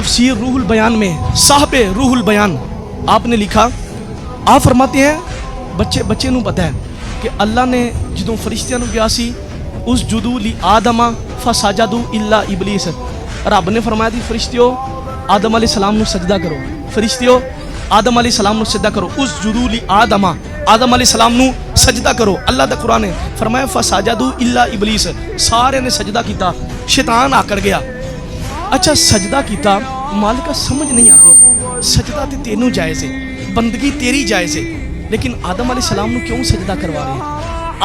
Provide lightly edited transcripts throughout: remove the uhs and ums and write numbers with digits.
तफसीर रूहुल बयान में साहब रूहुल बयान आपने लिखा, आप फरमाते हैं बच्चे नूं पता है कि अल्लाह ने ਜਦੋਂ ਫਰਿਸ਼ਤਿਆਂ ਨੂੰ ਕਿਹਾ ਸੀ ਉਸ ਜੁਦੂ ਲੀ ਆਦਮਾ ਫਸਾਜਦੂ ਇਲਾ ਇਬਲੀਸ, ਰੱਬ ਨੇ ਫਰਮਾਇਆ ਸੀ ਫਰਿਸ਼ਤਿਓ ਆਦਮ ਅਲੈहि ਸਲਾਮ ਨੂੰ ਸਜਦਾ ਕਰੋ, ਫਰਿਸ਼ਤਿਓ ਆਦਮ ਅਲੈहि ਸਲਾਮ ਨੂੰ ਸਜਦਾ ਕਰੋ, ਉਸ ਜੁਦੂ ਲੀ ਆਦਮਾ ਆਦਮ ਅਲੈहि ਸਲਾਮ ਨੂੰ ਸਜਦਾ ਕਰੋ। ਅੱਲਾਹ ਦਾ ਕੁਰਾਨ ਹੈ ਫਰਮਾਇਆ ਫਸਾਜਦੂ ਇਲਾ ਇਬਲੀਸ, ਸਾਰਿਆਂ ਨੇ ਸਜਦਾ ਕੀਤਾ, ਸ਼ੈਤਾਨ ਆਕੜ ਗਿਆ। ਅੱਛਾ ਸਜਦਾ ਕੀਤਾ, ਮਾਲਿਕਾ ਸਮਝ नहीं आती, सजदा तो तेनू जायज़ है, बंदगी तेरी जायज़ है, लेकिन आदम अलैहिस्सलाम नू क्यों सजदा करवा रहे हैं,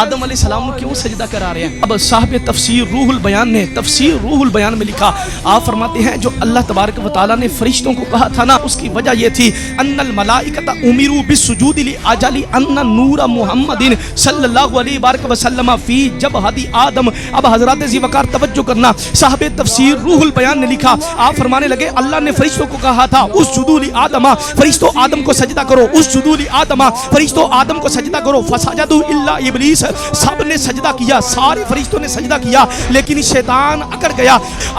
आदम अलैहिस्सलाम नू क्यों सजदा करा रहे हैं। अब साहब तफसीर रूहुल बयान ने तफसीर रूहुल बयान में लिखा, आप फरमाते हैं जो अल्लाह तबारक व तआला ने फरिश्तों को कहा था ना, उसकी वजह यह थी अन्नल मलाइकता उमिरू बिस्सुजूदि लि अजली अन्ना नूर मुहम्मदिन सल्लल्लाहु अलैहि वसल्लम फी जबहती आदम। अब हजरत ज़ीवकार तवज्जो करना, साहब तफसीर रूहुल बयान ने लिखा, आप फरमाने लगे अल्लाह ने फरिश्तों को कहा था उस जुदूली आदमा, फरिश्तों आदम को सजदा करो, उस जुदूली आदमा, फरिश्तों आदम को सजदा करो, फसजदू इल्ला इबलीस, सब ने सजदा किया, सारे फरिश्तों ने सजदा किया, लेकिन शैतान अकड़ गया।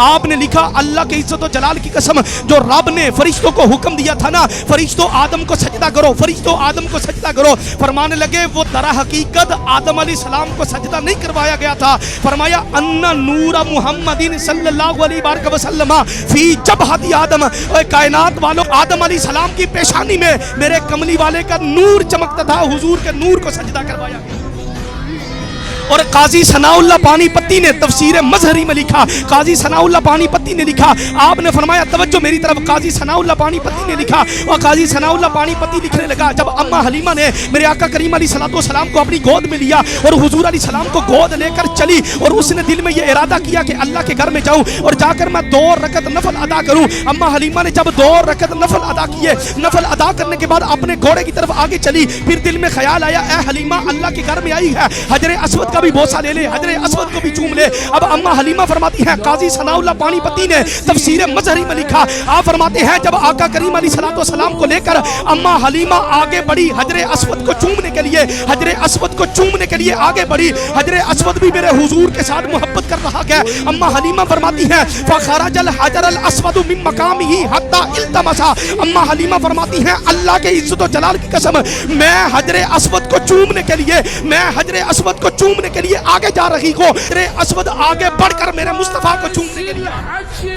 आपने लिखा अल्लाह के इज्जत और जलाल की कसम, जो रब ने फरिश्तों को हुक्म दिया था ना, फरिश्तों आदम को सजदा करो, फरिश्तों आदम को सजदा करो, फरमाने लगे वो दरा हकीकत आदम अलैहिस्सलाम को सजदा नहीं करवाया गया था। फरमाया अन्ना नूर मुहम्मदिन सल्लल्लाहु अलैहि वसल्लम फी जबहती आदम, ओए कायनात वालों आदम अलैहिस्सलाम की पेशानी में मेरे कमली वाले का नूर चमकता था, हुजूर के नूर को सजदा करवाया गया। और काजी सनाउल्लाह पानीपत्ती ने तफसीर मजहरी में लिखा, काजी सनाउल्लाह पानीपत्ती ने लिखा, आपने फरमाया तवज्जो मेरी तरफ, काजी सनाउल्लाह पानीपत्ती ने लिखा, और काजी सनाउल्लाह पानीपत्ती लिखने लगा जब अम्मा हलीमा ने मेरे आका करीम अलैहिस्सलाम को अपनी गोद में लिया और हुजूर अलैहिस्सलाम को गोद लेकर चली, और उसने दिल में यह इरादा किया कि अल्लाह के घर में जाऊं और जाकर मैं 2 रकत नफल अदा करूं। अम्मा हलीमा ने जब 2 रकत नफल अदा किए, नफल अदा करने के बाद अपने घोड़े की तरफ आगे चली, फिर दिल में ख्याल आया ए हलीमा अल्लाह के घर में आई है, हजरे अस्वद भी बोसा ले ले, हजरे अस्वद को भी चूम ले। अब अम्मा हलीमा फरमाती हैं, काजी सनाउल्लाह पानीपत्ती ने तफसीर मजहरी में लिखा, आप फरमाते हैं जब आका करीम अलैहिस्सलाम को लेकर अम्मा हलीमा आगे बढ़ी हजरे अस्वद को चूमने के लिए, हजरे अस्वद को चूमने के लिए आगे बढ़ी, हजरे अस्वद भी मेरे हुजूर के साथ मोहब्बत कर रहा है। अम्मा हलीमा फरमाती हैं फखरजल हजरल अस्वद मिन मकामिही हत्ता इल्तमसा, अम्मा हलीमा फरमाती हैं अल्लाह के इज्जत और जलाल की कसम, मैं हजरे अस्वद को चूमने के लिए, मैं हजरे अस्वद को चूमने के लिए आगे जा रही हो, तेरे अस्वद आगे बढ़कर मेरे मुस्तफा को चूमने के लिए।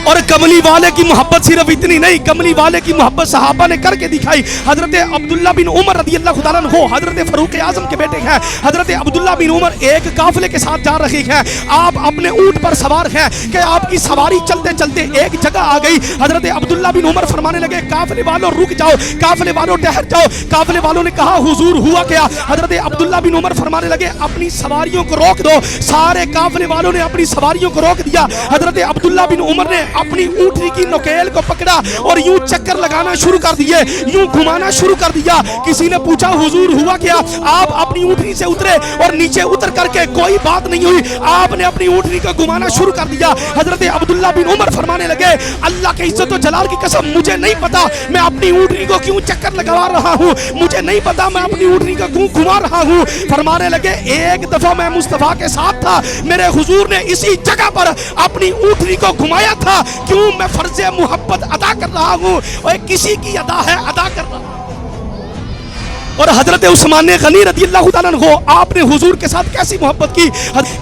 और कमली वाले की मोहब्बत सिर्फ इतनी नहीं, कमली वाले की मोहब्बत सहाबा ने करके दिखाई। हजरत अब्दुल्ला बिन उमर रदियल्लाहु ताला अन्हु हजरत फारूक आजम के बेटे हैं, हजरत अब्दुल्ला बिन उमर एक काफिले के साथ जा रहे हैं, आप अपने ऊंट पर सवार हैं कि आपकी सवारी चलते चलते एक जगह आ गई। हजरत अब्दुल्ला बिन उमर फरमाने लगे काफिले वालों रुक जाओ, काफिले वालों ठहर जाओ। काफिले वालों ने कहा हुजूर हुआ क्या? हजरत अब्दुल्ला बिन उमर फरमाने लगे अपनी सवारियों को रोक दो। सारे काफिले वालों ने अपनी सवारियों को रोक दिया। हजरत अब्दुल्ला बिन उमर ने अपनी ऊँटनी की नोकेल को पकड़ा और यूं चक्कर लगाना शुरू कर दिए, यूं घुमाना शुरू कर दिया। किसी ने पूछा हुजूर हुआ क्या? आप अपनी ऊँटनी से उतरे और नीचे उतर करके कोई बात नहीं हुई, आपने अपनी ऊँटनी को घुमाना शुरू कर दिया। हजरत अब्दुल्ला बिन उमर फरमाने लगे अल्लाह के इज्जत और जलाल की कसम मुझे नहीं पता मैं अपनी ऊँटनी को क्यों चक्कर लगा रहा हूँ, मुझे नहीं पता मैं अपनी ऊँटनी को क्यों घुमा रहा हूँ। फरमाने लगे एक दफा मैं मुस्तफा के साथ था, मेरे हुजूर ने इसी जगह पर अपनी ऊँटनी को घुमाया था, क्यों मैं फर्ज़े मोहब्बत अदा कर रहा हूँ, और किसी की अदा है अदा कर रहा हूँ। और हजरत उस्मान गनी रदियल्लाहु ताला अन्हु आपने हुजूर के साथ कैसी मोहब्बत की।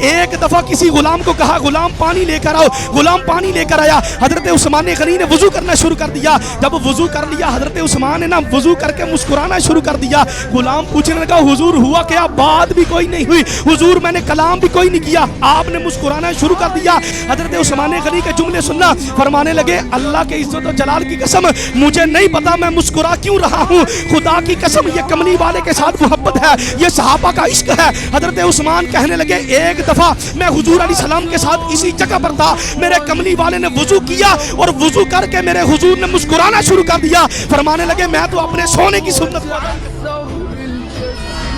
एक दफा किसी गुलाम को कहा गुलाम पानी लेकर आओ, गुलाम पानी लेकर आया। हजरत उस्मान गनी ने वजू करना शुरू कर दिया। जब वजू कर लिया हजरत उस्मान ने ना वजू करके मुस्कुराना शुरू कर दिया। गुलाम पूछने लगा हुजूर हुआ क्या? बात भी कोई नहीं हुई हुजूर, मैंने कलाम भी कोई नहीं किया, आपने मुस्कुराना शुरू कर दिया। हजरत उस्मान गनी के जुमले सुनना, फरमाने लगे अल्लाह के इज्जत और जलाल की कसम मुझे नहीं पता मैं मुस्कुरा क्यों रहा हूँ, खुदा की कसम ये कमली वाले के साथ मोहब्बत है, ये सहाबा का इश्क है। हजरत उस्मान कहने लगे एक दफा मैं हुजूर अलैहिस्सलाम के साथ इसी जगह पर था, मेरे कमली वाले ने वजू किया और वजू करके मेरे हुजूर ने मुस्कुराना शुरू कर दिया। फरमाने लगे मैं तो अपने सोने की सुन्नत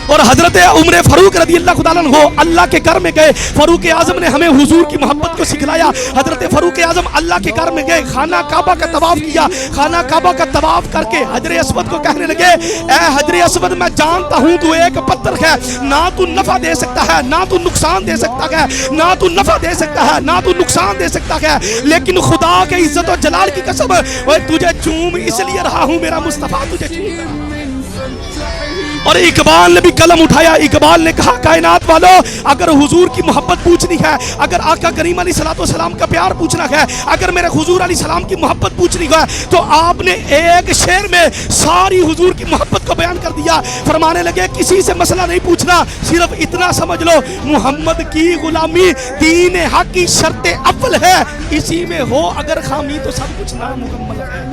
اور حضرت عمر فاروق رضی اللہ تعالیٰ عنہ اللہ کے گھر میں گئے. فاروق اعظم نے ہمیں حضور کی محبت کو سکھلایا. حضرت فاروق اعظم اللہ کے گھر میں گئے, خانہ کعبہ کا طواف کیا. خانہ کعبہ کا طواف کر کے حجر اسود کو کہنے لگے, اے حجر اسود میں جانتا ہوں تو ایک پتھر ہے, نہ تو نفع دے سکتا ہے نہ تو نقصان دے سکتا ہے, نہ تو نفع دے سکتا ہے نہ تو نقصان دے سکتا ہے, لیکن خدا کے عزت و جلال کی قسم تجھے چوم اس لیے رہا ہوں, میرا مصطفیٰ تجھے چوم. اور اقبال نے بھی قلم اٹھایا. اقبال نے کہا کائنات والو, اگر حضور کی محبت پوچھنی ہے, اگر آقا کریم علیہ السلام کا پیار پوچھنا ہے, اگر میرے حضور علیہ السلام کی محبت پوچھنی ہے, تو آپ نے ایک شعر میں ساری حضور کی محبت کو بیان کر دیا. فرمانے لگے کسی سے مسئلہ نہیں پوچھنا, صرف اتنا سمجھ لو محمد کی غلامی دین حق کی شرط اول ہے, اسی میں ہو اگر خامی تو سب کچھ نامکمل ہے.